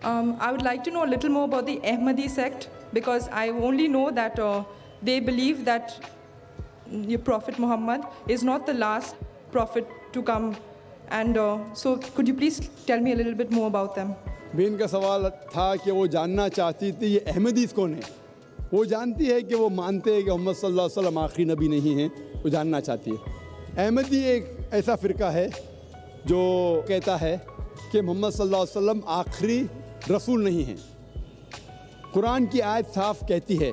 I would like to know a little more about the Ahmadi sect, because I only know that they believe that your Prophet Muhammad is not the last prophet to come. And so could you please tell me a little bit more about them? बीन का सवाल था कि वो जानना चाहती थी ये अहमदीस कौन है। वो जानती है कि वो मानते हैं कि मोहम्मद सल्लल्लाहु अलैहि वसल्लम आखिरी नबी नहीं हैं, वो जानना चाहती है। अहमदी एक ऐसा फ़िरका है जो कहता है कि मोहम्मद सल्लल्लाहु अलैहि वसल्लम आखिरी रसूल नहीं हैं। कुरान की आयत साफ कहती है,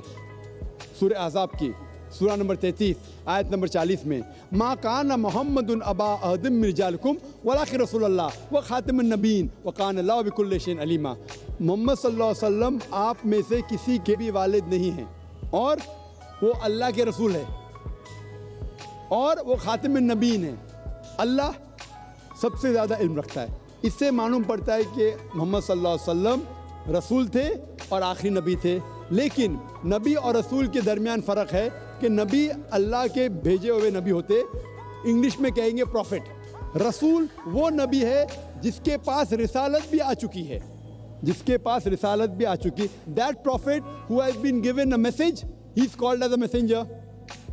सूरह अहज़ाब की सूरा नंबर 33 आयत नंबर 40 में, मा कान मोहम्मदुन अबा अहदिम मिन रिजालिकुम वलाकिन रसूलुल्लाह व खातिमुन नबीन व कान अल्लाहु बिकुल्लि शैइन अलीमा। मोहम्मद सल्लल्लाहु अलैहि वसल्लम आप में से किसी के भी वालिद नहीं हैं और वो अल्लाह के रसूल है और वो खातिमुन नबीन है। अल्लाह सबसे ज़्यादा इल्म रखता है। इससे मालूम पड़ता है कि मोहम्मद सल्लल्लाहु अलैहि वसल्लम रसूल थे और आखिरी नबी थे। लेकिन नबी और रसूल के दरमियान फ़र्क है कि नबी अल्लाह के भेजे हुए नबी होते, इंग्लिश में कहेंगे प्रॉफिट। रसूल वो नबी है जिसके पास रिसालत भी आ चुकी है, जिसके पास रिसालत भी आ चुकी। That prophet who has been given a message, he is called as a messenger.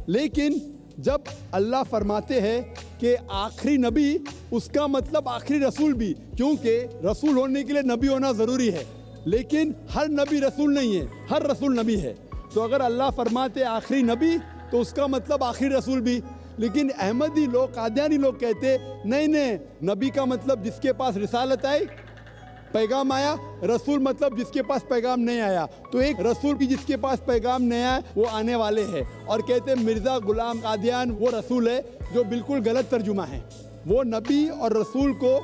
लेकिन जब अल्लाह फरमाते हैं कि आखिरी नबी, उसका मतलब आखिरी रसूल भी, क्योंकि रसूल होने के लिए नबी होना ज़रूरी है। लेकिन हर नबी रसूल नहीं है, हर रसूल नबी है। तो अगर अल्लाह फरमाते आखिरी नबी तो उसका मतलब आखिरी रसूल भी। लेकिन अहमदी लोग, कादियानी लोग कहते नहीं नहीं, नबी का मतलब जिसके पास रिसालत आई, पैगाम आया, रसूल मतलब जिसके पास पैगाम नहीं आया। तो एक रसूल भी जिसके पास पैगाम नहीं आया वो आने वाले हैं। और कहते मिर्ज़ा गुलाम कादियान वो रसूल है, जो बिल्कुल गलत तर्जुमा है। वो नबी और रसूल को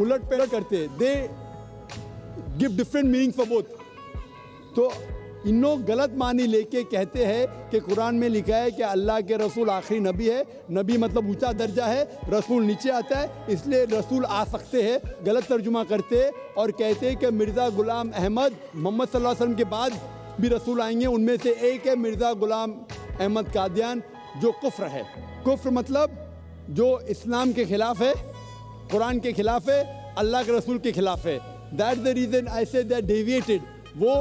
उलट पलट करते, they give different meaning for both. तो इन्हों गलत मानी लेके कहते हैं कि कुरान में लिखा है कि अल्लाह के रसूल आखिरी नबी है। नबी मतलब ऊंचा दर्जा है, रसूल नीचे आता है, इसलिए रसूल आ सकते हैं। गलत तर्जुमा करते और कहते हैं कि मिर्ज़ा गुलाम अहमद मोहम्मद सल्लल्लाहु अलैहि वसल्लम के बाद भी रसूल आएंगे। उनमें से एक है मिर्ज़ा गुलाम अहमद कादियान, जो कुफ्र है। कुफ्र मतलब जो इस्लाम के ख़िलाफ़ है, कुरान के ख़िलाफ़ है, अल्लाह के रसूल के ख़िलाफ़ है। That the reason I say that deviated, वो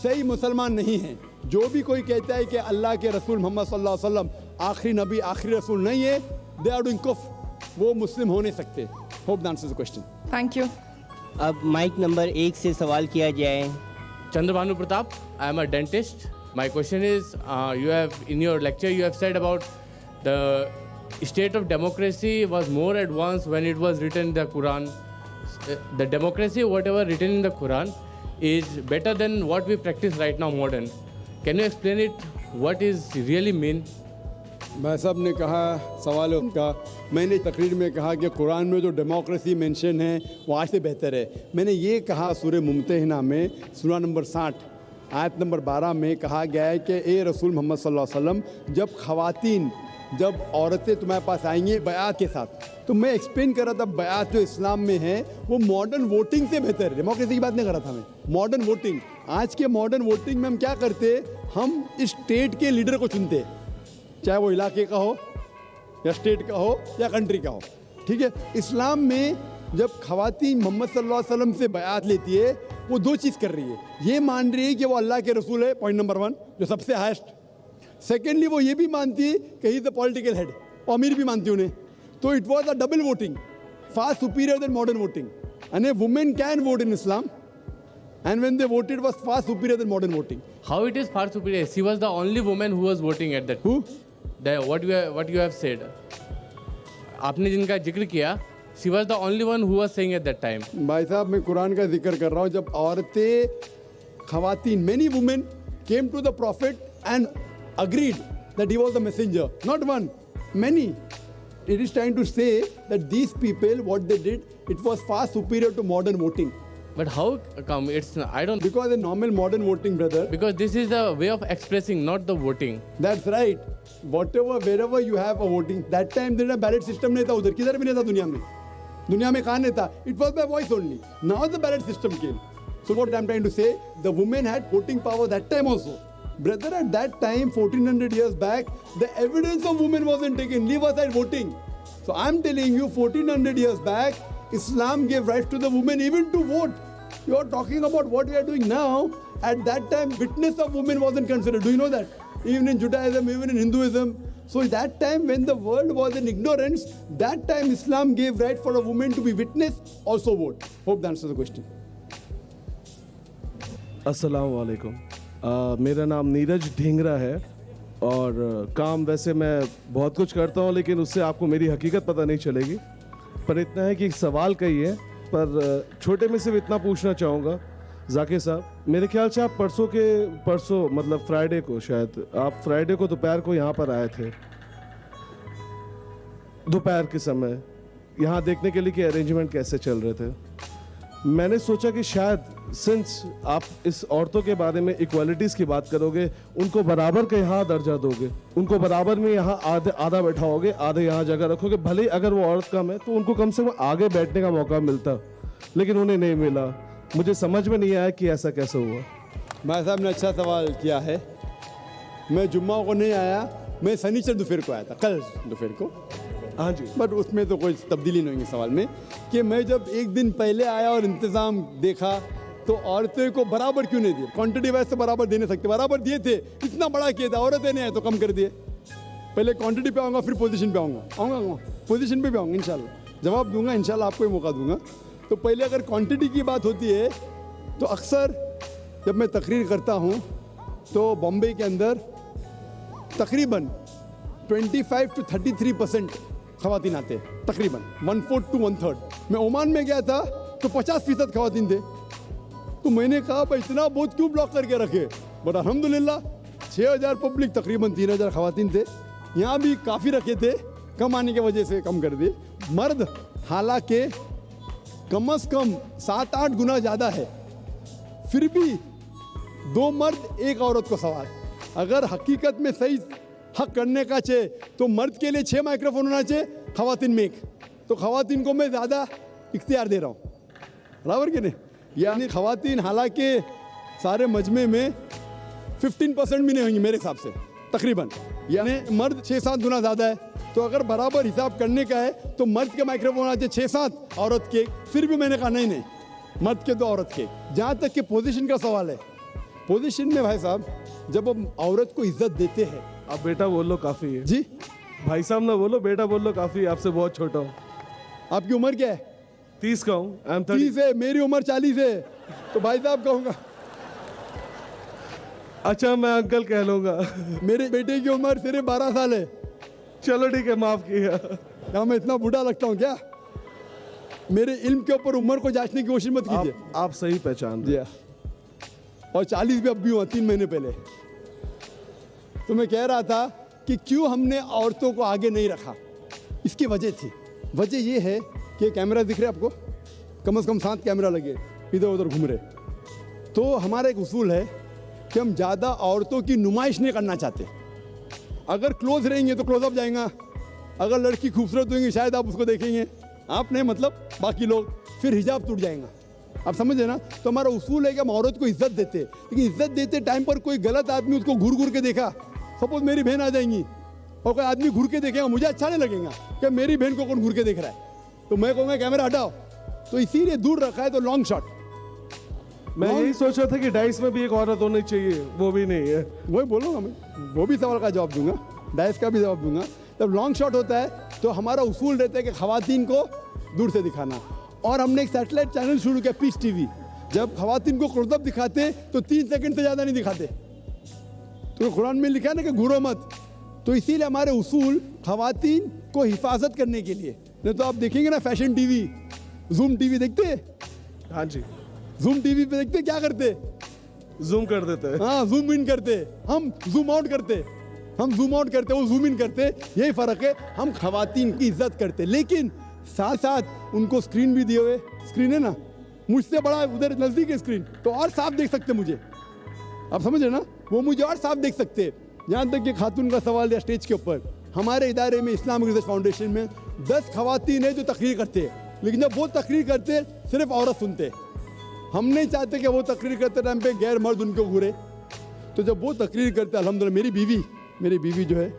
सही मुसलमान नहीं है। जो भी कोई कहता है कि अल्लाह के रसूल मोहम्मद सल्लल्लाहु अलैहि वसल्लम आखिरी नबी, आखिरी रसूल नहीं है, दे आर डूइंग कुफ्र, वो मुस्लिम हो नहीं सकते। Hope that answers the question. Thank you. अब माइक नंबर 1 से सवाल किया जाए। Chandrabhanu Pratap, I am a dentist. My question is, you have in your lecture you have said about the state of democracy was more advanced when it was written in the Quran. The democracy, whatever written in the Quran, is better than what we practice right now, modern. Can you explain it? What is really mean? भाई साहब ने कहा, सवाल है उनका। मैंने तकरीर में कहा कि कुरान में जो डेमोक्रेसी मेंशन है वो आज से बेहतर है। मैंने ये कहा सूरह मुम्तहिना में सूरा नंबर 60 आयत नंबर 12 में कहा गया है कि ए रसूल मोहम्मद सल्लल्लाहु अलैहि वसल्लम, जब ख़वातीन, जब औरतें तुम्हारे पास आएंगी बयात के साथ, तो मैं एक्सप्लेन कर रहा था बयात जो इस्लाम में है वो मॉडर्न वोटिंग से बेहतर है। डेमोक्रेसी की बात नहीं कर रहा था मैं, मॉडर्न वोटिंग। आज के मॉडर्न वोटिंग में हम क्या करते, हम इस स्टेट के लीडर को चुनते, चाहे वो इलाके का हो या स्टेट का हो या कंट्री का हो, ठीक है। इस्लाम में जब ख़वातीन मोहम्मद सल्लल्लाहु अलैहि वसल्लम से बयात लेती है, वो दो चीज़ कर रही है। ये मान रही है कि वो अल्लाह के रसूल है, पॉइंट नंबर 1, जो सबसे हाईएस्ट। सेकेंडली वो ये भी मानती है कि he is the political head, और अमीर भी मानती उन्हें। तो it was a double voting, far superior than modern voting. And a women can vote in Islam, and when they voted was far superior than modern voting. How it is far superior? She was the only woman who was voting at that. Who? What you have said. आपने जिनका जिक्र किया, she was the only one who was saying at that time. भाई साहब मैं कुरान का जिक्र कर रहा हूँ। जब औरतें, ख़वातीन, many women came to the prophet and agreed that he was the messenger, not one, many. It is trying to say that these people, what they did, it was far superior to modern voting. But how come it's, I don't, Because a normal modern voting, brother. because this is the way of expressing, not the voting. That's right. Whatever, wherever you have a voting, that time there was a ballot system नहीं था उधर, किधर भी नहीं था दुनिया में। दुनिया में कहाँ नहीं था? It was by voice only. Now the ballot system came. So what I'm trying to say, the women had voting power that time also. Brother, at that time, 1400 years back, the evidence of women wasn't taken. Leave aside voting. So I'm telling you, 1400 years back, Islam gave rights to the women even to vote. You are talking about what we are doing now. At that time, witness of women wasn't considered. Do you know that? Even in Judaism, even in Hinduism. So that time when the world was in ignorance, that time Islam gave right for a woman to be witness, also vote. Hope that answers the question. अस्सलाम वालेकुम। मेरा नाम नीरज ढींगरा है और काम वैसे मैं बहुत कुछ करता हूँ, लेकिन उससे आपको मेरी हकीकत पता नहीं चलेगी। पर इतना है कि एक सवाल कही है, पर छोटे में सिर्फ इतना पूछना चाहूँगा जाकिर साहब, मेरे ख्याल से आप परसों मतलब फ्राइडे को, शायद आप फ्राइडे को दोपहर को यहाँ पर आए थे, दोपहर के समय यहाँ देखने के लिए कि अरेंजमेंट कैसे चल रहे थे। मैंने सोचा कि शायद सिंस आप इस औरतों के बारे में इक्वालिटीज़ की बात करोगे, उनको बराबर का यहाँ दर्जा दोगे, उनको बराबर में यहाँ आधा बैठाओगे, आधे यहाँ जगह रखोगे, भले ही अगर वो औरत कम है तो उनको कम से कम आगे बैठने का मौका मिलता, लेकिन उन्हें नहीं मिला। मुझे समझ में नहीं आया कि ऐसा कैसे हुआ। भाई साहब ने अच्छा सवाल किया है। मैं जुम्मा को नहीं आया, मैं शनिचर दोपहर को आया था, कल दोपहर को। हाँ जी, बट उसमें तो कोई तब्दीली नहीं होगी सवाल में कि मैं जब एक दिन पहले आया और इंतज़ाम देखा तो औरतें को बराबर क्यों नहीं दिए। क्वांटिटी वाइज तो बराबर दे नहीं सकते, बराबर दिए थे, इतना बड़ा किया था, औरतें नहीं आए तो कम कर दिए। पहले क्वांटिटी पे आऊँगा, फिर पोजीशन पे आऊँगा पोजीशन पे भी आऊँगा, इंशाल्लाह जवाब दूंगा, इंशाल्लाह आपको ही मौका दूंगा। तो पहले अगर क्वांटिटी की बात होती है तो अक्सर जब मैं तकरीर करता हूँ तो बॉम्बे के अंदर तकरीबन 25 to 33% खवातीन आते हैं, तकरीबन 1/4 to 1/3। मैं ओमान में गया था तो 50% खवातीन थे। तो मैंने कहा भाई इतना बहुत क्यों ब्लॉक करके रखे, बट अल्हम्दुलिल्लाह 6000 पब्लिक, तकरीबन 3000 खवातीन थे। यहाँ भी काफ़ी रखे थे, कम आने की वजह से कम कर दिए। मर्द हालांकि कम से कम 7-8 गुना ज़्यादा है, फिर भी 2 मर्द 1 औरत को सवाल। अगर हकीकत में सही हक करने का चाहिए तो मर्द के लिए 6 माइक्रोफोन होना चाहिए, खवातीन में 1। तो खवातीन को मैं ज़्यादा इख्तियार दे रहा हूँ, बराबर कि नहीं। यानी खवातीन हालांकि सारे मजमे में 15% भी नहीं होंगी मेरे हिसाब से तकरीबन, यानी मर्द 6-7 गुना ज़्यादा है। तो अगर बराबर हिसाब करने का है तो मर्द के माइक्रोफोन आते 6-7, औरत के, फिर भी मैंने कहा नहीं मर्द के 2 औरत के। जहाँ तक कि पोजीशन का सवाल है, पोजीशन में भाई साहब जब हम औरत को इज्जत देते हैं। आप बेटा बोल लो काफ़ी है जी, भाई साहब ना बोलो, बेटा बोल लो काफ़ी है, आपसे बहुत छोटा हूँ। आपकी उम्र क्या है? 30 का हूँ। आई एम 30 है, मेरी उम्र 40 है, तो भाई साहब कहूँगा। अच्छा मैं अंकल कह लूँगा। मेरे बेटे की उम्र सिर्फ 12 साल है। चलो ठीक है, माफ़ किया। क्या मैं इतना बूढ़ा लगता हूँ क्या? मेरे इल्म के ऊपर उम्र को जांचने की कोशिश मत कीजिए। आप सही पहचान जी रहे। हाँ। और 40 भी अब भी हुआ 3 महीने पहले। तो मैं कह रहा था कि क्यों हमने औरतों को आगे नहीं रखा, इसकी वजह थी। वजह ये है कि कैमरा दिख रहे आपको, कम से कम 7 कैमरा लगे, इधर उधर घूम रहे। तो हमारा एक उसूल है कि हम ज़्यादा औरतों की नुमाइश नहीं करना चाहते। अगर क्लोज रहेंगे तो क्लोजअप जाएगा, अगर लड़की खूबसूरत होंगी शायद आप उसको देखेंगे, आप नहीं मतलब बाकी लोग, फिर हिजाब टूट जाएगा। आप समझे ना। तो हमारा उसूल है कि हम औरत को इज्जत देते, लेकिन इज्जत देते टाइम पर कोई गलत आदमी उसको घूर घूर के देखा, सपोज मेरी बहन आ जाएंगी और कोई आदमी घूर के देखेगा, मुझे अच्छा नहीं लगेगा कि मेरी बहन को कौन घूर के देख रहा है, तो मैं कहूँगा कैमरा हटाओ। तो इसीलिए दूर रखा है। तो लॉन्ग शॉट, मैं यही सोच रहा था कि डाइस में भी एक औरत होनी चाहिए, वो भी नहीं है। वही बोलूँगा मैं, वो भी सवाल का जवाब दूंगा, डाइस का भी जवाब दूंगा। जब लॉन्ग शॉट होता है तो हमारा उसूल रहता है कि खवातीन को दूर से दिखाना। और हमने एक सैटेलाइट चैनल शुरू किया, पीस टीवी। जब खवातीन को क्लोजअप दिखाते तो 3 सेकंड से ज़्यादा नहीं दिखाते। तो कुरान में लिखा है ना कि घूरो मत। तो इसीलिए हमारे उसूल खवातीन को हिफाजत करने के लिए। नहीं तो आप देखेंगे ना फैशन टीवी, जूम टीवी देखते हैं? हाँ जी, जूम टीवी पे देखते क्या करते? जूम कर देते हैं। हाँ, जूम इन करते, हम जूम आउट करते, हम जूम आउट करते, वो जूम इन करते। यही फ़र्क है, हम खवातीन की इज्जत करते, लेकिन साथ साथ उनको स्क्रीन भी दिए हुए। स्क्रीन है ना, मुझसे बड़ा उधर नज़दीक है स्क्रीन, तो और साफ देख सकते मुझे। आप समझ रहे ना, वो मुझे और साफ देख सकते। यहाँ तक कि खातून का सवाल या स्टेज के ऊपर, हमारे इदारे में इस्लामिक रिसर्च फाउंडेशन में 10 खवातीन है जो तकरीर करते हैं, लेकिन जब वो तकरीर करते सिर्फ औरत सुनते। हम नहीं चाहते कि वो तकरीर करते टाइम पे गैर मर्द उनको घूरे। तो जब वो तकरीर करते, अल्हम्दुलिल्लाह मेरी बीवी जो है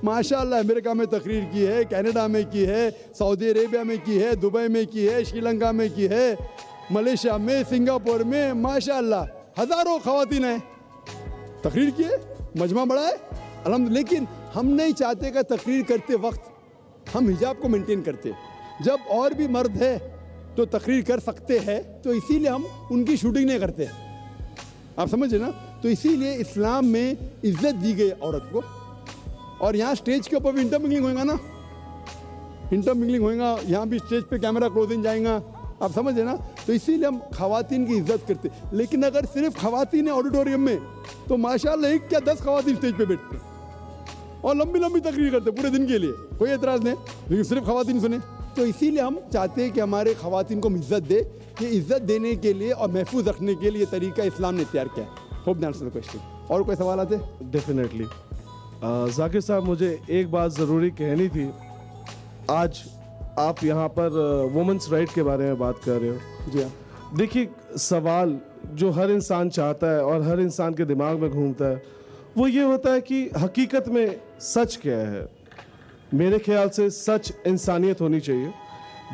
माशाल्लाह अमेरिका में तकरीर की है, कनाडा में की है, सऊदी अरेबिया में की है, दुबई में की है, श्रीलंका में की है, मलेशिया में, सिंगापुर में माशाल्लाह हज़ारों ख़वातीन हैं, तकरीर किए, मजमा बड़ा है अल्हम्दुलिल्लाह। लेकिन हम नहीं चाहते कि तकरीर करते वक्त हम हिजाब को मेंटेन करते। जब और भी मर्द है तो तकरीर कर सकते हैं, तो इसीलिए हम उनकी शूटिंग नहीं करते। आप समझे ना? तो इसीलिए इस्लाम में इज्जत दी गई औरत को। और यहाँ स्टेज के ऊपर भी इंटरमिंगलिंग होएगा ना, इंटरमिंगलिंग होएगा, यहाँ भी स्टेज पे कैमरा क्लोजिंग जाएगा, आप समझे ना? तो इसीलिए हम खवातीन की इज्जत करते। लेकिन अगर सिर्फ खवातीन है ऑडिटोरियम में तो माशाल्लाह एक क्या 10 खवातीन स्टेज पे बैठते और लंबी लंबी तकरीर करते पूरे दिन के लिए, कोई एतराज़ नहीं, लेकिन सिर्फ खवातीन सुने। तो इसीलिए हम चाहते हैं कि हमारे खवातीन को हम इज्जत दे, कि इज्जत देने के लिए और महफूज रखने के लिए तरीका इस्लाम ने तैयार किया है। Hope that answer the question. और कोई सवाल आते? डेफिनेटली। जाकिर साहब, मुझे एक बात ज़रूरी कहनी थी। आज आप यहाँ पर वुमेंस राइट के बारे में बात कर रहे हो। जी हाँ। देखिए, सवाल जो हर इंसान चाहता है और हर इंसान के दिमाग में घूमता है वो ये होता है कि हकीकत में सच क्या है। मेरे ख्याल से सच इंसानियत होनी चाहिए,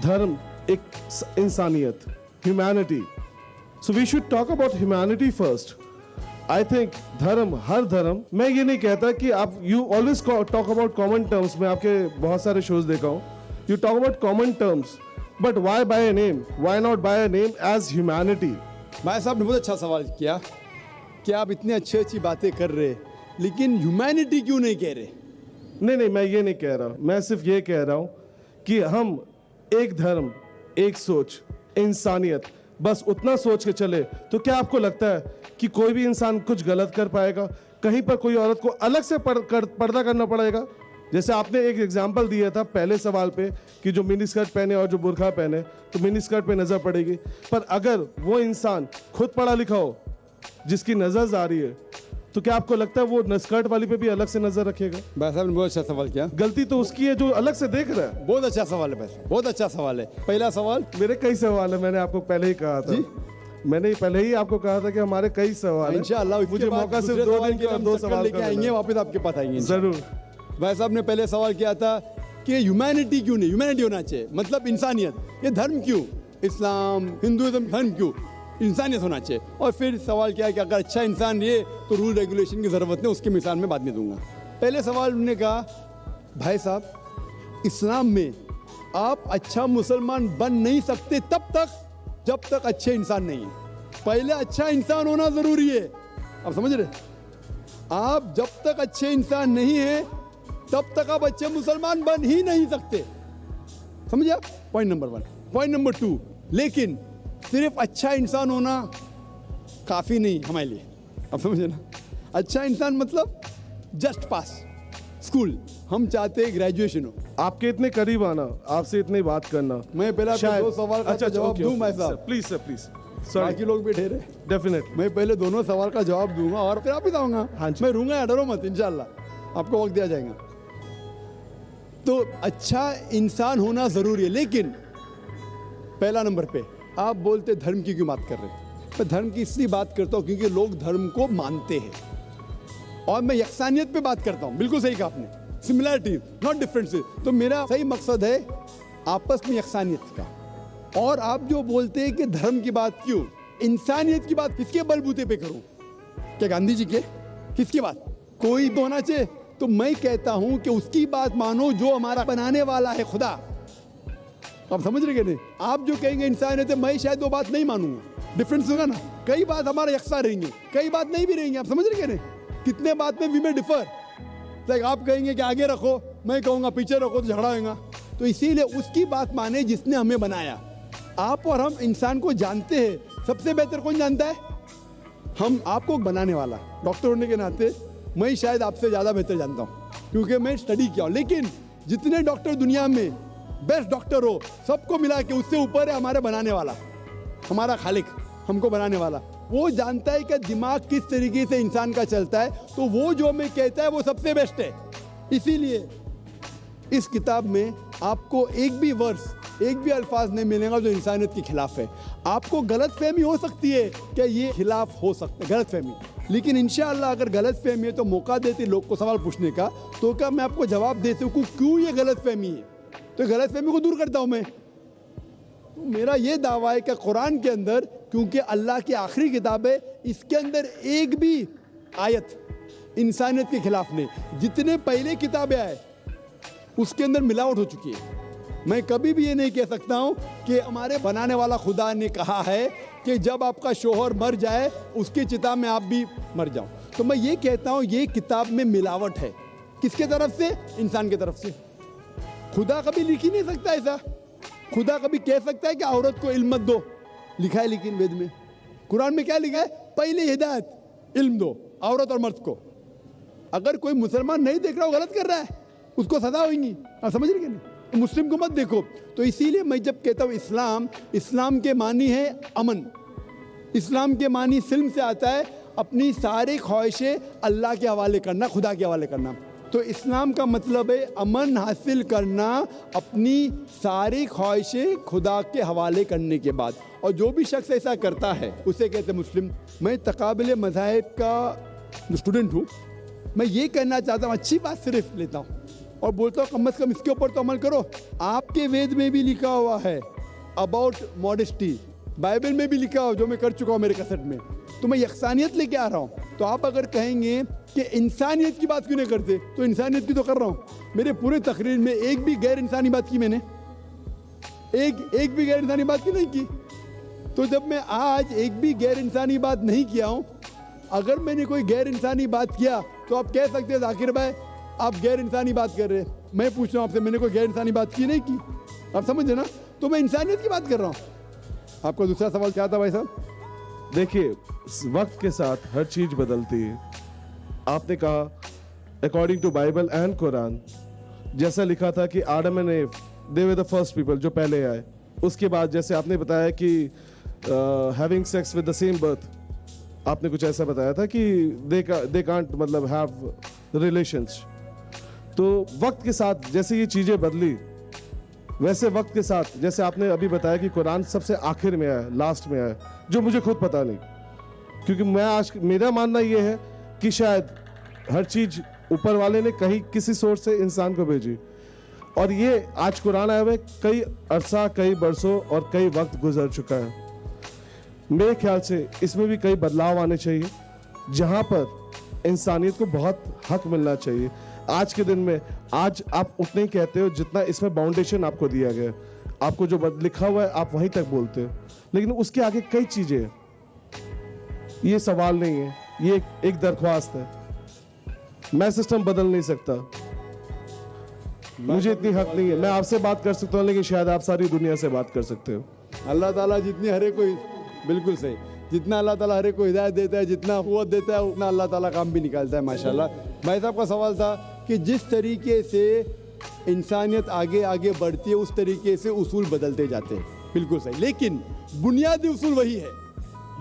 धर्म एक इंसानियत, humanity. So we should talk about humanity first. I think धर्म, हर धर्म, मैं ये नहीं कहता कि आप you always talk about common terms. मैं आपके बहुत सारे शोज देखा हूँ, you talk about common terms, but why by a name, why not by a name as humanity? भाई साहब ने बहुत अच्छा सवाल किया कि आप इतनी अच्छी अच्छी बातें कर रहे लेकिन ह्यूमैनिटी क्यों नहीं कह रहे? नहीं, मैं ये नहीं कह रहा, मैं सिर्फ ये कह रहा हूँ कि हम एक धर्म, एक सोच, इंसानियत, बस उतना सोच के चले तो क्या आपको लगता है कि कोई भी इंसान कुछ गलत कर पाएगा? कहीं पर कोई औरत को अलग से पर्दा करना पड़ेगा? जैसे आपने एक एग्जाम्पल दिया था पहले सवाल पे कि जो मिनी स्कर्ट पहने और जो बुर्का पहने तो मिनी स्कर्ट पे नज़र पड़ेगी, पर अगर वो इंसान खुद पढ़ा लिखा हो जिसकी नज़र आ रही है तो क्या आपको लगता है वो स्कर्ट वाली पे भी अलग से नज़र रखेगा? भाई साहब ने बहुत अच्छा सवाल किया। गलती तो उसकी है जो अलग से देख रहा है। बहुत अच्छा सवाल है भाई साहब, बहुत अच्छा सवाल है। पहला सवाल, मेरे कई सवाल है, मैंने आपको पहले ही कहा था। मैंने पहले ही आपको कहा था कि हमारे कई सवाल हैं। इंशाअल्लाह मुझे मौका सिर्फ 2 दिन के और 2 सवाल लेके आएंगे, वापस आपके पास आएंगे जरूर। भाई साहब ने पहले सवाल किया था कि ह्यूमैनिटी क्यों नहीं, ह्यूमैनिटी होना चाहिए, मतलब इंसानियत। ये धर्म क्यों, इस्लाम, हिंदुइज्म धर्म क्यों, इंसानियत होना चाहिए। और फिर सवाल किया कि अगर अच्छा इंसान रहे तो रूल रेगुलेशन की ज़रूरत नहीं, उसकी मिसाल में बाद में दूंगा। पहले सवाल उन्होंने कहा, भाई साहब इस्लाम में आप अच्छा मुसलमान बन नहीं सकते तब तक जब तक अच्छे इंसान नहीं है। पहले अच्छा इंसान होना ज़रूरी है, आप समझ रहे? आप जब तक अच्छे इंसान नहीं है तब तक आप अच्छे मुसलमान बन ही नहीं सकते, समझे आप? Point number 1। पॉइंट नंबर 2, लेकिन सिर्फ अच्छा इंसान होना काफ़ी नहीं हमारे लिए, आप समझे ना? अच्छा इंसान मतलब जस्ट पास स्कूल, हम चाहते हैं ग्रेजुएशन हो। आपके इतने करीब आना, आपसे इतनी बात करना, मैं पहले आपको 2 सवाल का जवाब दूं भाई साहब। Please sir, please. बाकी लोग भी ठहरे, डेफिनेटली। मैं पहले दोनों सवाल का जवाब दूंगा और फिर आप ही जाऊंगा। हाँ जी। मैं रूंगा या डरो मत, इंशाल्लाह आपको वक्त दिया जाएगा। तो अच्छा इंसान होना ज़रूरी है, लेकिन पहला नंबर पे आप बोलते धर्म की क्यों बात कर रहे हैं? मैं धर्म की इसलिए बात करता हूँ क्योंकि लोग धर्म को मानते हैं, और मैं यकसानियत पे बात करता हूँ। बिल्कुल सही कहा आपने, सिमिलैरिटी नॉट डिफरेंसेस। तो मेरा सही मकसद है आपस में यकसानियत का। और आप जो बोलते हैं कि धर्म की बात क्यों, इंसानियत की बात किसके बलबूते पे करूं? क्या गांधी जी के? किसकी बात? कोई तो होना चाहिए। तो मैं कहता हूं कि उसकी बात मानो जो हमारा बनाने वाला है, खुदा। आप समझ रहे नहीं? आप जो कहेंगे इंसानियत है, मैं शायद वो बात नहीं मानूंगा, डिफरेंस होगा ना। कई बात हमारा यकसा रहेंगे, कई बात नहीं भी रहेंगे, आप समझ रहे नहीं? कितने बात में वी में डिफर। लाइक आप कहेंगे कि आगे रखो, मैं कहूँगा पीछे रखो, तो झगड़ा होगा। तो इसीलिए उसकी बात माने जिसने हमें बनाया। आप और हम इंसान को जानते हैं, सबसे बेहतर कौन जानता है? हम आपको बनाने वाला। डॉक्टर होने के नाते मैं शायद आपसे ज़्यादा बेहतर जानता हूँ क्योंकि मैं स्टडी किया हूँ। लेकिन जितने डॉक्टर दुनिया में बेस्ट डॉक्टर हो, सबको मिला के उससे ऊपर है हमारे बनाने वाला, हमारा खालिक, हमको बनाने वाला। वो जानता है कि दिमाग किस तरीके से इंसान का चलता है, तो वो जो हमें कहता है वो सबसे बेस्ट है। इसीलिए इस किताब में आपको एक भी वर्स, एक भी अल्फाज नहीं मिलेगा जो इंसानियत के खिलाफ है। आपको गलत फहमी हो सकती है कि ये खिलाफ हो सकता है, गलत फहमी, लेकिन इंशाअल्लाह अगर गलत फहमी है तो मौका देते लोग को सवाल पूछने का, तो क्या मैं आपको जवाब दे सकूँ क्यों ये गलत फहमी है? तो गलत फहमी को दूर करता हूँ मैं। मेरा ये दावा है कि कुरान के अंदर, क्योंकि अल्लाह की आखिरी किताब है, इसके अंदर एक भी आयत इंसानियत के खिलाफ नहीं। जितने पहले किताबें आए उसके अंदर मिलावट हो चुकी है। मैं कभी भी ये नहीं कह सकता हूँ कि हमारे बनाने वाला खुदा ने कहा है कि जब आपका शोहर मर जाए उसकी चिता में आप भी मर जाओ। तो मैं ये कहता हूँ ये किताब में मिलावट है। किसके तरफ से? इंसान के तरफ से। खुदा कभी लिख ही नहीं सकता ऐसा। खुदा कभी कह सकता है कि औरत को इल्म मत दो, लिखा है लेकिन वेद में। कुरान में क्या लिखा है? पहले हिदायत, इल्म दो औरत और मर्द को। अगर कोई मुसलमान नहीं देख रहा हो, गलत कर रहा है, उसको सजा होगी। आप समझ रहे कि नहीं? मुस्लिम को मत देखो। तो इसीलिए मैं जब कहता हूँ इस्लाम के मानी है अमन। इस्लाम के मानी सिल्म से आता है अपनी सारी ख्वाहिशें अल्लाह के हवाले करना, खुदा के हवाले करना। तो इस्लाम का मतलब है अमन हासिल करना, अपनी सारी ख्वाहिशें खुदा के हवाले करने के बाद। और जो भी शख्स ऐसा करता है उसे कहते हैं मुस्लिम। मैं तकाबिल मज़ाहिब का स्टूडेंट हूँ। मैं ये कहना चाहता हूँ, अच्छी बात सिर्फ लेता हूँ और बोलता हूँ कम से कम इसके ऊपर तो अमल करो। आपके वेद में भी लिखा हुआ है अबाउट मॉडेस्टी, बाइबल में भी लिखा हुआ, जो मैं कर चुका हूँ मेरे कसट में। तो मैं यकसानियत लेके आ रहा हूँ। तो आप अगर कहेंगे कि इंसानियत की बात क्यों नहीं करते, तो इंसानियत की तो कर रहा हूँ। मेरे पूरे तकरीर में एक भी गैर इंसानी बात की मैंने, एक भी गैर इंसानी बात की नहीं की। तो जब मैं आज एक भी गैर इंसानी बात नहीं किया हूँ, अगर मैंने कोई गैर इंसानी बात किया तो आप कह सकते हैं जाकिर भाई आप गैर इंसानी बात कर रहे हैं। मैं पूछ रहा हूँ आपसे, मैंने कोई गैर इंसानी बात की नहीं की। आप समझे ना? तो मैं इंसानियत की बात कर रहा हूँ। आपका दूसरा सवाल क्या था भाई साहब? देखिए, वक्त के साथ हर चीज बदलती है। आपने कहा according to Bible and Quran, जैसा लिखा था कि आदम and Eve they were the first people, जो पहले आए। उसके बाद जैसे आपने बताया कि having sex with the same birth, आपने कुछ ऐसा बताया था कि दे कांट मतलब हैव रिलेशंस। तो वक्त के साथ जैसे ये चीजें बदली, वैसे वक्त के साथ जैसे आपने अभी बताया कि कुरान सबसे आखिर में आया, लास्ट में आया, जो मुझे खुद पता नहीं, क्योंकि मैं आज मेरा मानना ये है कि शायद हर चीज ऊपर वाले ने कहीं किसी सोर्स से इंसान को भेजी, और ये आज कुरान आया हुआ कई अरसा, कई बरसों और कई वक्त गुजर चुका है। मेरे ख्याल से इसमें भी कई बदलाव आने चाहिए, जहां पर इंसानियत को बहुत हक मिलना चाहिए। आज के दिन में आज आप उतने ही कहते हो जितना इसमें बाउंडेशन आपको दिया गया। आपको जो लिखा हुआ है आप वहीं तक बोलते हो, लेकिन उसके आगे कई चीजें हैं। ये सवाल नहीं है, ये एक दरख्वास्त है। मैं सिस्टम बदल नहीं सकता, मुझे इतनी हक नहीं है। मैं आपसे बात कर सकता हूँ, लेकिन शायद आप सारी दुनिया से बात कर सकते हो। अल्लाह ताला जितनी हरे को, बिल्कुल सही, जितना अल्लाह ताला हरे को हिदायत देता है, जितना कुव्वत देता है, उतना अल्लाह ताला काम भी निकालता है माशाल्लाह। भाई साहब का सवाल था कि जिस तरीके से इंसानियत आगे आगे बढ़ती है उस तरीके से उसूल बदलते जाते हैं, बिल्कुल सही। लेकिन बुनियादी उसूल वही है।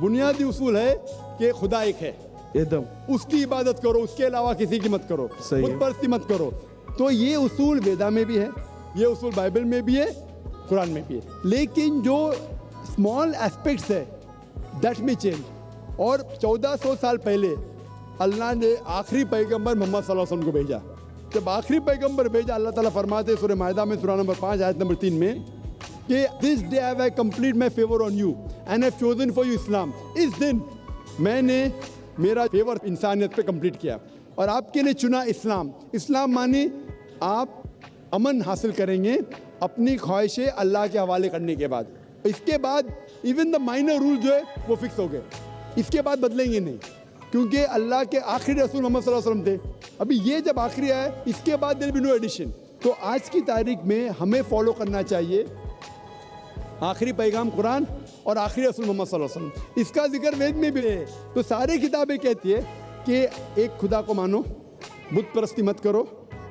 बुनियादी उसूल है कि खुदा एक है, एकदम, उसकी इबादत करो, उसके अलावा किसी की मत करो, सही है। खुद परस्ती मत करो। तो ये उसूल वेदा में भी है, ये उसूल बाइबल में भी है, कुरान में भी है। लेकिन जो स्मॉल एस्पेक्ट्स है दैट में चेंज। और 1400 साल पहले अल्लाह ने आखिरी पैगंबर मोहम्मद सल्लल्लाहु अलैहि वसल्लम को भेजा। जब आखिरी पैगंबर भेजा, अल्लाह ताला फरमाते सूरह माइदा में सूरह नंबर 5 आयत नंबर 3 में कि this day have I complete my favour on you and have chosen for you Islam. इस दिन मैंने मेरा फेवर इंसानियत पे कंप्लीट किया और आपके लिए चुना इस्लाम। इस्लाम माने आप अमन हासिल करेंगे अपनी ख्वाहिशें अल्लाह के हवाले करने के बाद। इसके बाद इवन द माइनर रूल जो है वो फिक्स हो गए, इसके बाद बदलेंगे नहीं, क्योंकि अल्लाह के आखिरी रसूल मोहम्मद सल्लल्लाहु अलैहि वसल्लम थे। अभी ये जब आखिरी आया, इसके बाद देयर बी नो एडिशन। तो आज की तारीख में हमें फॉलो करना चाहिए आखिरी पैगाम कुरान और आखिरी रसूल मोहम्मद सल्लल्लाहु अलैहि वसल्लम। इसका जिक्र वेद में भी है। तो सारी किताबें कहती है कि एक खुदा को मानो, बुत परस्ती मत करो,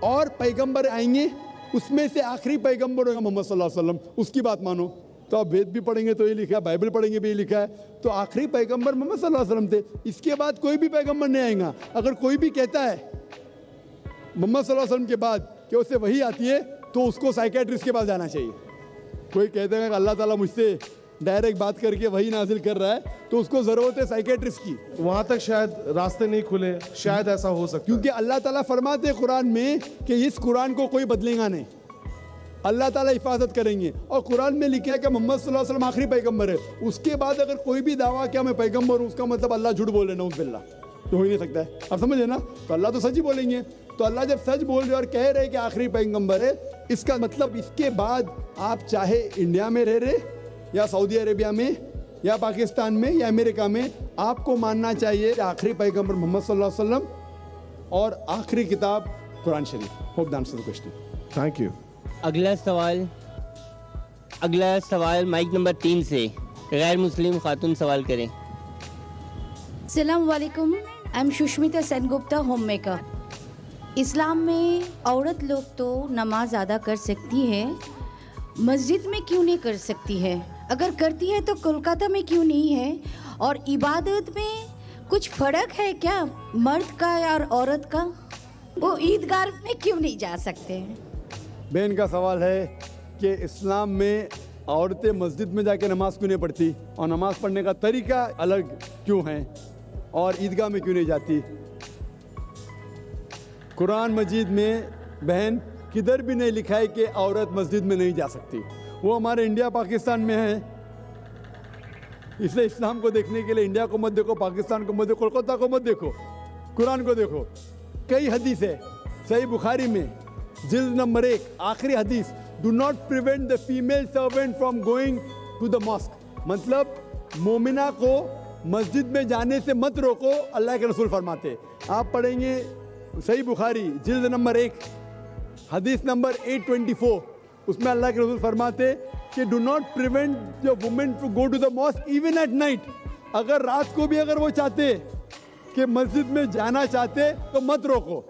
और पैगंबर आएंगे उसमें से आखिरी पैगंबर होगा मोहम्मद सल्लल्लाहु अलैहि वसल्लम, उसकी बात मानो। तो आप वेद भी पढ़ेंगे तो ये लिखा है, बाइबल पढ़ेंगे भी ये लिखा है। तो आखिरी पैगंबर मोहम्मद सल्लल्लाहु अलैहि वसल्लम थे, इसके बाद कोई भी पैगंबर नहीं आएगा। अगर कोई भी कहता है मोहम्मद सल्लल्लाहु अलैहि वसल्लम के बाद कि उससे वही आती है, तो उसको साइकेट्रिस्ट के पास जाना चाहिए। कोई कहते हैं कि अल्लाह ताला मुझसे डायरेक्ट बात करके वही नाजिल कर रहा है, तो उसको ज़रूरत है साइकेट्रिस्ट की। वहां तक शायद रास्ते नहीं खुले, शायद ऐसा हो सकता है। क्योंकि अल्लाह ताला फरमाते हैं कुरान में कि इस कुरान को कोई बदलेगा नहीं। अल्लाह ताला हिफाजत करेंगे। और कुरान में लिखा है कि मोहम्मद सल्लल्लाहु अलैहि वसल्लम आखिरी पैगंबर है। उसके बाद अगर कोई भी दावा किया मैं पैगंबर हूँ, उसका मतलब अल्लाह झूठ बोले, नऊज़ बिल्लाह, तो हो ही नहीं सकता है। आप समझे ना? तो अल्लाह तो सच ही बोलेंगे। तो अल्लाह जब सच बोल रहे और कह रहे कि आखिरी पैगंबर है, इसका मतलब इसके बाद आप चाहे इंडिया में रह रहे या सऊदी अरेबिया में या पाकिस्तान में या अमेरिका में, आपको मानना चाहिए कि आखिरी पैगंबर मोहम्मद सल्लल्लाहु अलैहि वसल्लम और आखिरी किताब कुरान शरीफ। Hope the answer the question. Thank you. अगला सवाल माइक नंबर 3 से गैर मुस्लिम खातून सवाल करें। अस्सलाम वालेकुम, I am Sushmita Sengupta, home maker. Islam में औरत लोग तो नमाज अदा कर सकती है, मस्जिद में क्यों नहीं कर सकती है? अगर करती है तो कोलकाता में क्यों नहीं है? और इबादत में कुछ फ़र्क है क्या मर्द का और औरत का? वो ईदगाह में क्यों नहीं जा सकते? बहन का सवाल है कि इस्लाम में औरतें मस्जिद में जाके नमाज क्यों नहीं पढ़ती और नमाज पढ़ने का तरीका अलग क्यों है और ईदगाह में क्यों नहीं जाती। कुरान मजीद में बहन किधर भी नहीं लिखा है कि औरत मस्जिद में नहीं जा सकती। वो हमारे इंडिया पाकिस्तान में है, इसलिए इस्लाम को देखने के लिए इंडिया को मत देखो, पाकिस्तान को मत देखो, कोलकाता को मत देखो, कुरान को देखो। कई हदीस है सही बुखारी में जिल्द नंबर 1 आखिरी हदीस, do not prevent the female servant from going to the mosque, मतलब मोमिना को मस्जिद में जाने से मत रोको, अल्लाह के रसूल फरमाते। आप पढ़ेंगे सही बुखारी जिल्द नंबर 1 हदीस नंबर 824, उसमें अल्लाह के रसूल फरमाते कि do not prevent your women to go to the mosque even at night. अगर रात को भी अगर वो चाहते कि मस्जिद में जाना चाहते तो मत रोको।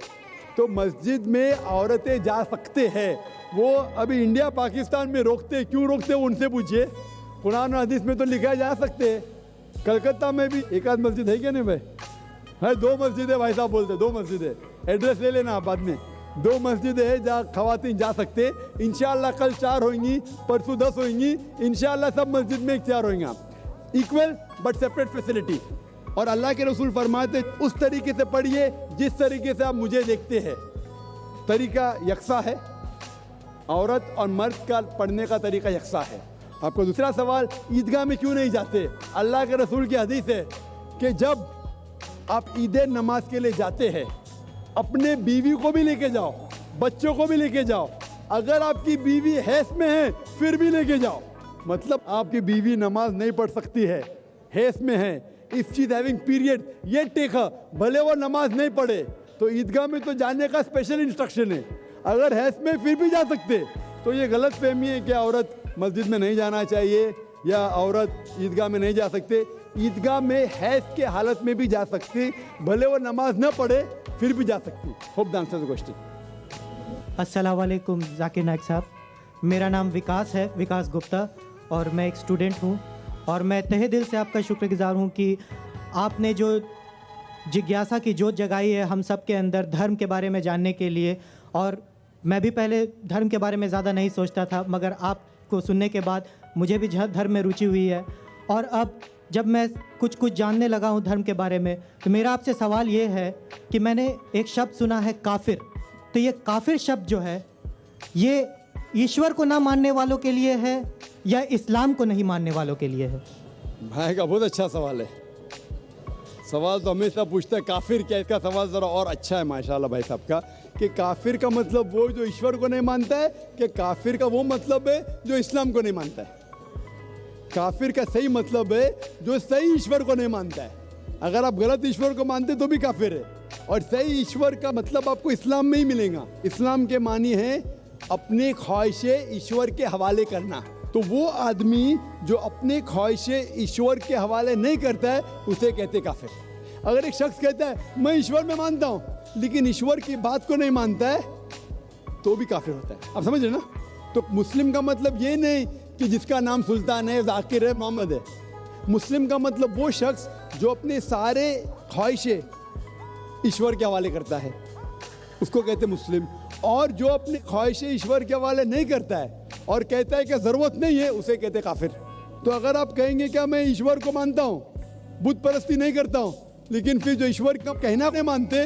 तो मस्जिद में औरतें जा सकते हैं। वो अभी इंडिया पाकिस्तान में रोकते, क्यों रोकते उनसे पूछिए। कुरान और हदीस में तो लिखा जा सकते हैं। कलकत्ता में भी एक आध मस्जिद है क्या नहीं भाई? है, 2 मस्जिद है भाई साहब बोलते, 2 मस्जिद है। एड्रेस ले लेना आप बाद में। 2 मस्जिद है जहाँ खवातीन जा सकते। इंशाअल्लाह कल 4 होंगी, परसों 10 होंगी, इंशाअल्लाह सब मस्जिद में 4 होंगे। Equal but separate facility. और अल्लाह के रसूल फरमाते उस तरीके से पढ़िए जिस तरीके से आप मुझे देखते हैं। तरीका यकसा है, औरत और मर्द का पढ़ने का तरीका यकसा है। आपको दूसरा सवाल, ईदगाह में क्यों नहीं जाते? अल्लाह के रसूल की हदीस है कि जब आप ईद नमाज के लिए जाते हैं, अपने बीवी को भी लेके जाओ, बच्चों को भी लेके जाओ। अगर आपकी बीवी हैस में है फिर भी लेके जाओ, मतलब आपकी बीवी नमाज नहीं पढ़ सकती है, हैस में है, if she is having period, ये टेक भले वो नमाज नहीं पढ़े तो ईदगाह में तो जाने का स्पेशल इंस्ट्रक्शन है। अगर हैस में फिर भी जा सकते, तो ये गलत फहमी है कि औरत मस्जिद में नहीं जाना चाहिए या औरत ईदगाह में नहीं जा सकते। ईदगाह में हैस के हालत में भी जा सकती, भले वो नमाज न पढ़े फिर भी जा सकती। Hope the answer the question. अस्सलाम वालेकुम जाकिर नाइक साहब, मेरा नाम विकास है, विकास गुप्ता, और मैं एक स्टूडेंट हूँ। और मैं तहे दिल से आपका शुक्रगुजार हूँ कि आपने जो जिज्ञासा की जोत जगाई है हम सब के अंदर धर्म के बारे में जानने के लिए। और मैं भी पहले धर्म के बारे में ज़्यादा नहीं सोचता था, मगर आपको सुनने के बाद मुझे भी धर्म में रुचि हुई है। और अब जब मैं कुछ जानने लगा हूँ धर्म के बारे में, तो मेरा आपसे सवाल ये है कि मैंने एक शब्द सुना है काफिर। तो ये काफिर शब्द जो है ये ईश्वर को ना मानने वालों के लिए है या इस्लाम को नहीं मानने वालों के लिए है? भाई का बहुत अच्छा सवाल है। सवाल तो हमेशा पूछता है काफिर क्या, इसका सवाल ज़रा और अच्छा है माशाल्लाह भाई साहब का, कि काफिर का मतलब वो जो ईश्वर को नहीं मानता है, कि काफिर का वो मतलब है जो इस्लाम को नहीं मानता है। काफिर का सही मतलब है जो सही ईश्वर को नहीं मानता है। अगर आप गलत ईश्वर को मानते तो भी काफिर है। और सही ईश्वर का मतलब आपको इस्लाम में ही मिलेगा। इस्लाम के मानी है अपनी ख्वाहिशें ईश्वर के हवाले करना। तो वो आदमी जो अपनी ख्वाहिशें ईश्वर के हवाले नहीं करता है उसे कहते काफिर। अगर एक शख्स कहता है मैं ईश्वर में मानता हूँ लेकिन ईश्वर की बात को नहीं मानता है तो भी काफिर होता है। आप समझ रहे ना? तो मुस्लिम का मतलब ये नहीं कि जिसका नाम सुल्तान है, जाकिर है, मोहम्मद है। मुस्लिम का मतलब वो शख्स जो अपने सारे ख्वाहिशें ईश्वर के हवाले करता है, उसको कहते मुस्लिम। और जो अपनी ख्वाहिशें ईश्वर के हवाले नहीं करता है और कहता है कि ज़रूरत नहीं है, उसे कहते काफिर। तो अगर आप कहेंगे क्या मैं ईश्वर को मानता हूँ, बुत परस्ती नहीं करता हूँ, लेकिन फिर जो ईश्वर का कहना नहीं मानते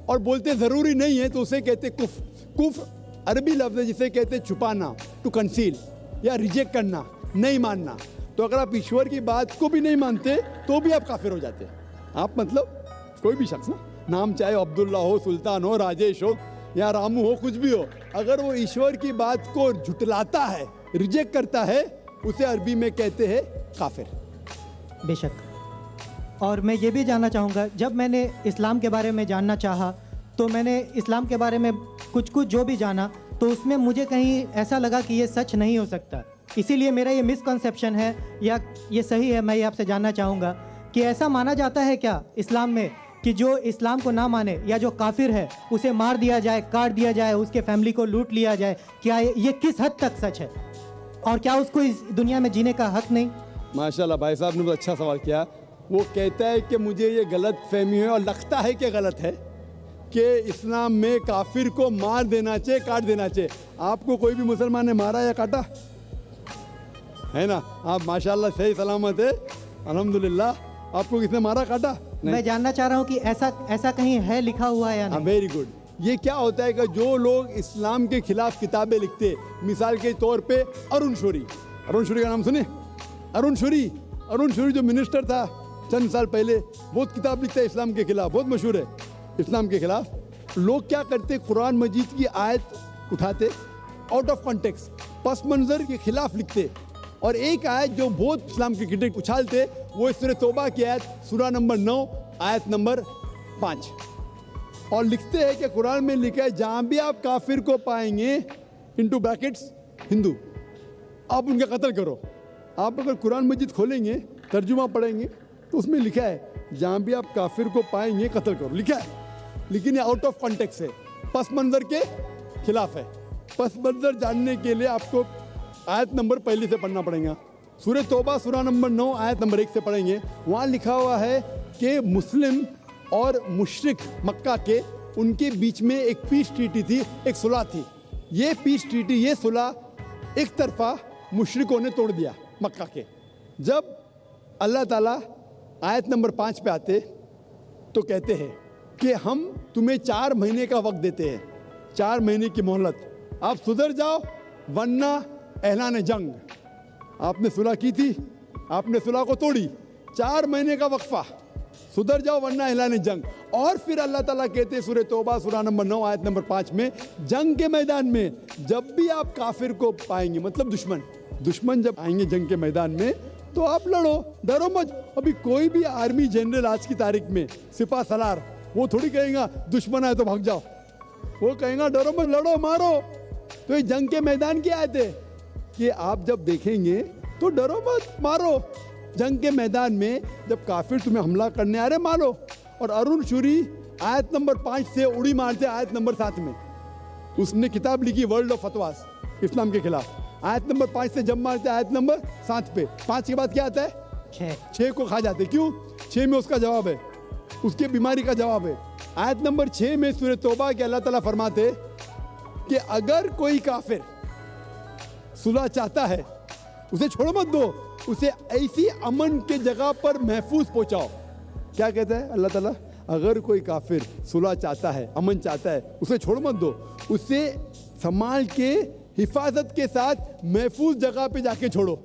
और बोलते ज़रूरी नहीं है, तो उसे कहते कुफ्र। कुफ्र अरबी लफ्ज़ है जिसे कहते हैं छुपाना, टू कंसील, या रिजेक्ट करना, नहीं मानना। तो अगर आप ईश्वर की बात को भी नहीं मानते तो भी आप काफिर हो जाते हैं। आप मतलब कोई भी शख्स ना, नाम चाहे अब्दुल्ला हो, सुल्तान हो, राजेश हो या रामू हो, कुछ भी हो, अगर वो ईश्वर की बात को झुटलाता है, रिजेक्ट करता है, उसे अरबी में कहते हैं काफिर। बेशक। और मैं ये भी जानना चाहूँगा, जब मैंने इस्लाम के बारे में जानना चाहा तो मैंने इस्लाम के बारे में कुछ जो भी जाना तो उसमें मुझे कहीं ऐसा लगा कि ये सच नहीं हो सकता। इसीलिए मेरा ये मिसकंसेप्शन है या ये सही है, मैं ये आपसे जानना चाहूँगा कि ऐसा माना जाता है क्या इस्लाम में कि जो इस्लाम को ना माने या जो काफिर है उसे मार दिया जाए, काट दिया जाए, उसके फैमिली को लूट लिया जाए? क्या ये किस हद तक सच है और क्या उसको इस दुनिया में जीने का हक नहीं? माशाल्लाह भाई साहब ने बहुत अच्छा सवाल किया। वो कहता है कि मुझे ये गलत फहमी है और लगता है कि गलत है कि इस्लाम में काफिर को मार देना चाहिए, काट देना चाहिए। आपको कोई भी मुसलमान ने मारा या काटा है ना? आप माशाल्लाह सही सलामत है, अल्हम्दुलिल्लाह। आपको किसने मारा, काटा? नहीं। मैं जानना चाह रहा हूँ कि ऐसा कहीं है लिखा हुआ है या नहीं? Very good. ये क्या होता है कि जो लोग इस्लाम के खिलाफ किताबें लिखते, मिसाल के तौर पे अरुण शौरी का नाम सुने? अरुण शौरी जो मिनिस्टर था चंद साल पहले, बहुत किताब लिखता है इस्लाम के खिलाफ, बहुत मशहूर है इस्लाम के खिलाफ। लोग क्या करते, कुरान मजीद की आयत उठाते, आउट ऑफ कॉन्टेक्स्ट, पस मंजर के खिलाफ लिखते, और एक आयत जो बहुत इस्लाम की क्रिटिक उछालते, वो सूरह तौबा की आयत, सूरा नंबर 9 आयत नंबर 5, और लिखते हैं कि कुरान में लिखा है जहाँ भी आप काफिर को पाएंगे, इनटू ब्रैकेट्स हिंदू, आप उनका कत्ल करो। आप अगर कुरान मजीद खोलेंगे, तर्जुमा पढ़ेंगे, तो उसमें लिखा है जहाँ भी आप काफिर को पाएंगे कत्ल करो, लिखा है। लेकिन ये आउट ऑफ कॉन्टेक्स्ट है, पस मंजर के खिलाफ है। पस मंजर जानने के लिए आपको आयत नंबर पहले से पढ़ना पड़ेगा। सूरह तौबा सूरा नंबर 9 आयत नंबर 1 से पढ़ेंगे। वहाँ लिखा हुआ है कि मुस्लिम और मुशरिक मक्का के, उनके बीच में एक पीस ट्रीटी थी, एक सुलह थी। ये पीस ट्रीटी, ये सुलह एक तरफा मुशरिकों ने तोड़ दिया मक्का के। जब अल्लाह ताला आयत नंबर 5 पे आते तो कहते हैं कि हम तुम्हें 4 महीने का वक्त देते हैं, 4 महीने की मोहलत, आप सुधर जाओ वरना ऐलान जंग। आपने सुलह की थी, आपने सुलह को तोड़ी, 4 महीने का वक्फा, सुधर जाओ वरना ऐलान जंग। और फिर अल्लाह ताला कहते हैं सूरह तौबा सूरा नंबर 9 आयत नंबर 5 में, जंग के मैदान में जब भी आप काफिर को पाएंगे, मतलब दुश्मन जब आएंगे जंग के मैदान में, तो आप लड़ो, डरो मत। अभी कोई भी आर्मी जनरल आज की तारीख में, सिपा सलार, वो थोड़ी कहेगा दुश्मन आए तो भाग जाओ, वो कहेगा डरो मत, लड़ो, मारो। तो ये जंग के मैदान की आयत है कि आप जब देखेंगे तो डरो मत, मारो। जंग के मैदान में जब काफिर तुम्हें हमला करने आ रहे, मारो। और अरुण शौरी आयत नंबर 5 से उड़ी मारते आयत नंबर 7 में। उसने किताब लिखी वर्ल्ड ऑफ फतवास इस्लाम के खिलाफ, आयत नंबर 5 से जब मारते आयत नंबर 7 पे। 5 के बाद क्या आता है? 6 को खा जाते। क्यों? 6 में उसका जवाब है, उसके बीमारी का जवाब है। आयत नंबर 6 में सूरह तौबा के अल्लाह ताला फरमाते कि अगर कोई काफिर सुलह चाहता है, उसे छोड़ मत दो, उसे ऐसी अमन के जगह पर महफूज पहुंचाओ। क्या कहता है अल्लाह ताला? अगर कोई काफिर सुलह चाहता है, अमन चाहता है, उसे छोड़ मत दो, उसे संभाल के हिफाजत के साथ महफूज जगह पे जाके छोड़ो।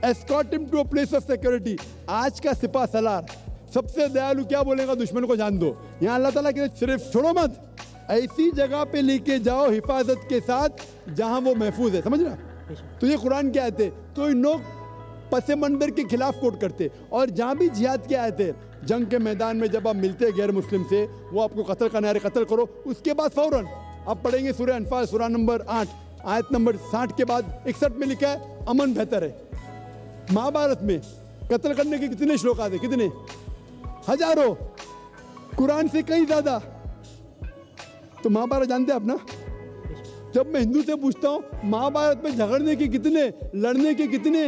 Escort him to a place of security. आज का सिपा सलार सबसे दयालु क्या बोलेगा? दुश्मन को जान दो। यहाँ अल्लाह ताला कहते सिर्फ छोड़ो मत, ऐसी जगह पे लेके जाओ हिफाजत के साथ जहां वो महफूज है। समझ रहा? तो ये कुरान की आयत है। तो इन लोग पसे मंदर के खिलाफ कोट करते, और जहां भी जिहाद की आयत है, जंग के मैदान में जब आप मिलते गैर मुस्लिम से, वो आपको कत्ल करने आ रहे, कत्ल करो। उसके बाद फौरन आप पढ़ेंगे सूरह अनफाल सूरा नंबर 8 आयत नंबर 60 के बाद 61 में लिखा है अमन बेहतर है। महाभारत में कत्ल करने के कितने श्लोक आते? कितने? हजारों, कुरान से कई ज्यादा। तो महाभारत जानते हैं आप ना? जब मैं हिंदू से पूछता हूँ महाभारत में झगड़ने के कितने, लड़ने के कितने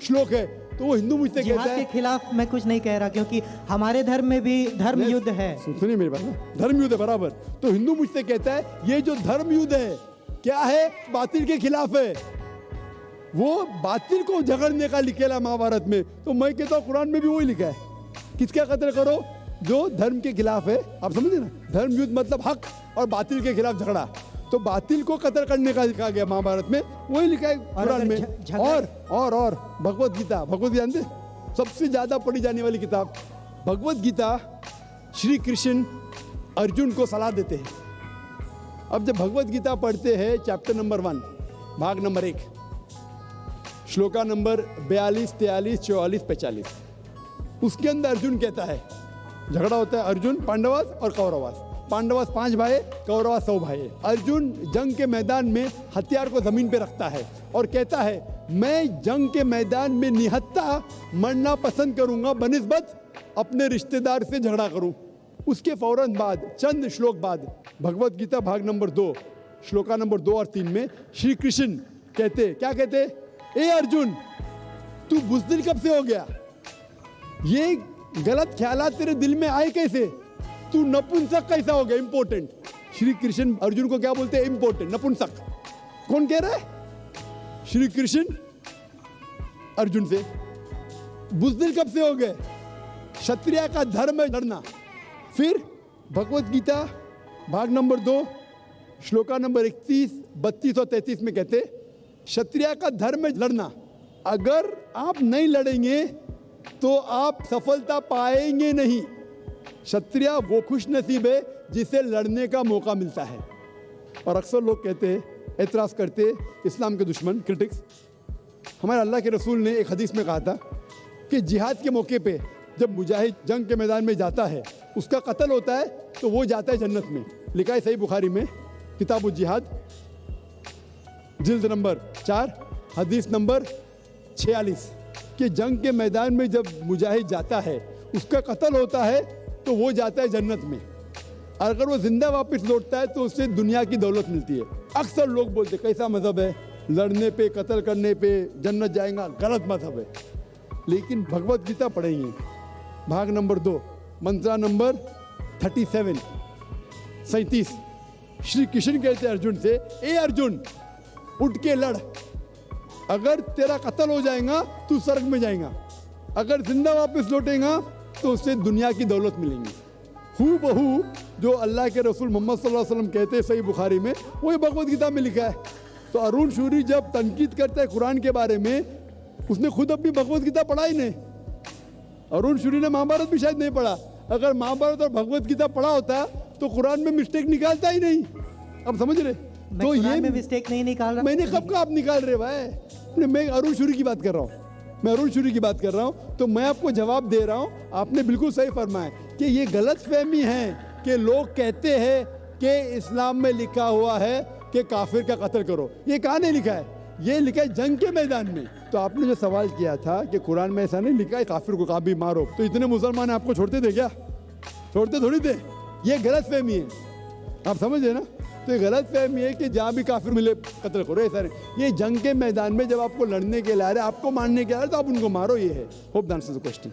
श्लोक है, तो वो हिंदू मुझसे कहता है के खिलाफ मैं कुछ नहीं कह रहा, क्योंकि हमारे धर्म में भी धर्म युद्ध है। सुनिए मेरी बात ना, धर्म युद्ध है बराबर। तो हिंदू मुझसे कहता है ये जो धर्म युद्ध है क्या है? बातिल के खिलाफ है। वो बातिल को झगड़ने का लिखेला महाभारत में। तो मैं कहता हूँ कुरान में भी वही लिखा है, किसका कत्ल करो? जो धर्म के खिलाफ है। आप समझे ना? धर्म युद्ध मतलब हक और बातिल के खिलाफ झगड़ा। तो बातिल को कत्ल करने का लिखा गया महाभारत में, वही लिखा है कुरान अगर में। झगड़ा- और भगवत गीता, भगवत गीता जानते, सबसे ज्यादा पढ़ी जाने वाली किताब भगवत गीता। श्री कृष्ण अर्जुन को सलाह देते हैं। अब जब भगवत गीता पढ़ते हैं, चैप्टर नंबर 1 भाग नंबर 1 श्लोका नंबर 42, 43, 44, 45, उसके अंदर अर्जुन कहता है, झगड़ा होता है अर्जुन पांडवास और कौरवास। पांडवास 5 भाई, कौरवास 100 भाई। अर्जुन जंग के मैदान में हथियार को जमीन पे रखता है और कहता है, मैं जंग के मैदान में निहत्था मरना पसंद करूंगा बनिस्बत अपने रिश्तेदार से झगड़ा करूं। उसके फौरन बाद, चंद श्लोक बाद, भगवत गीता भाग नंबर 2 श्लोका नंबर 2 और 3 में श्री कृष्ण कहते, क्या कहते, ए अर्जुन, तू बुज़दिल कब से हो गया? ये गलत ख्यालात तेरे दिल में आए कैसे? तू नपुंसक कैसा हो गया? इंपॉर्टेंट। श्री कृष्ण अर्जुन को क्या बोलते हैं? इंपॉर्टेंट, नपुंसक। कौन कह रहा है? श्री कृष्ण अर्जुन से। बुज़दिल कब से हो गए? क्षत्रिय का धर्म है लड़ना। फिर भगवत गीता भाग नंबर 2 श्लोका नंबर 31, 32 और 33 में कहते, क्षत्रिय का धर्म है लड़ना। अगर आप नहीं लड़ेंगे तो आप सफलता पाएंगे नहीं। क्षत्रिय वो खुश नसीब है जिसे लड़ने का मौका मिलता है। और अक्सर लोग कहते हैं, एतराज़ करते, इस्लाम के दुश्मन, क्रिटिक्स, हमारे अल्लाह के रसूल ने एक हदीस में कहा था कि जिहाद के मौके पे जब मुजाहिद जंग के मैदान में जाता है, उसका कत्ल होता है तो वो जाता है जन्नत में। लिखा है सही बुखारी में, किताब जिहाद, जिल्द नंबर 4, हदीस नंबर 46, कि जंग के मैदान में जब मुजाहिद जाता है, उसका कत्ल होता है तो वो जाता है जन्नत में। अगर वो जिंदा वापस लौटता है तो उससे दुनिया की दौलत मिलती है। अक्सर लोग बोलते, कैसा मजहब है, लड़ने पे, कत्ल करने पे जन्नत जाएगा? गलत मजहब है। लेकिन भगवत गीता पढ़ेंगे भाग नंबर 2 मंत्रा नंबर 37, 37, श्री कृष्ण कहते हैं अर्जुन से, ए अर्जुन, उठ के लड़। अगर तेरा कत्ल हो जाएगा तू स्वर्ग में जाएगा, अगर जिंदा वापस लौटेगा तो उससे दुनिया की दौलत मिलेंगी। हू बहू जो अल्लाह के रसूल मोहम्मद सल्लल्लाहु अलैहि वसल्लम कहते हैं सही बुखारी में, वही भगवत गीता में लिखा है। तो अरुण शूरी जब तनकीद करता है कुरान के बारे में, उसने खुद अपनी भगवत गीता पढ़ा ही नहीं। अरुण शूरी ने महाभारत भी शायद नहीं पढ़ा। अगर महाभारत और भगवत गीता पढ़ा होता तो कुरान में मिस्टेक निकालता ही नहीं। अब समझ रहे? तो ये में मिस्टेक नहीं निकाल रहा। मैंने कब का आप निकाल रहे भाई? मैं अरुण शूरी की बात कर रहा हूँ, मैं अरुण शूरी की बात कर रहा हूँ। तो मैं आपको जवाब दे रहा हूँ, आपने बिल्कुल सही फरमाया कि ये गलत फहमी है कि लोग कहते हैं कि इस्लाम में लिखा हुआ है कि काफिर का कत्ल करो। ये कहाँ नहीं लिखा है? ये लिखा है जंग के मैदान में। तो आपने जो सवाल किया था कि कुरान में ऐसा नहीं लिखा है काफिर को कभी मारो, तो इतने मुसलमान आपको छोड़ते थे क्या? छोड़ते थोड़ी थे। ये गलत फहमी है, आप समझ रहे ना? तो ये गलत फहमी है कि जहाँ भी काफिर मिले कत्ल करो, ऐसा नहीं। ये जंग के मैदान में जब आपको लड़ने के लिए आ रहे, आपको मारने के लिए आ रहे, तो आप उनको मारो। ये है। Hope the answer the question.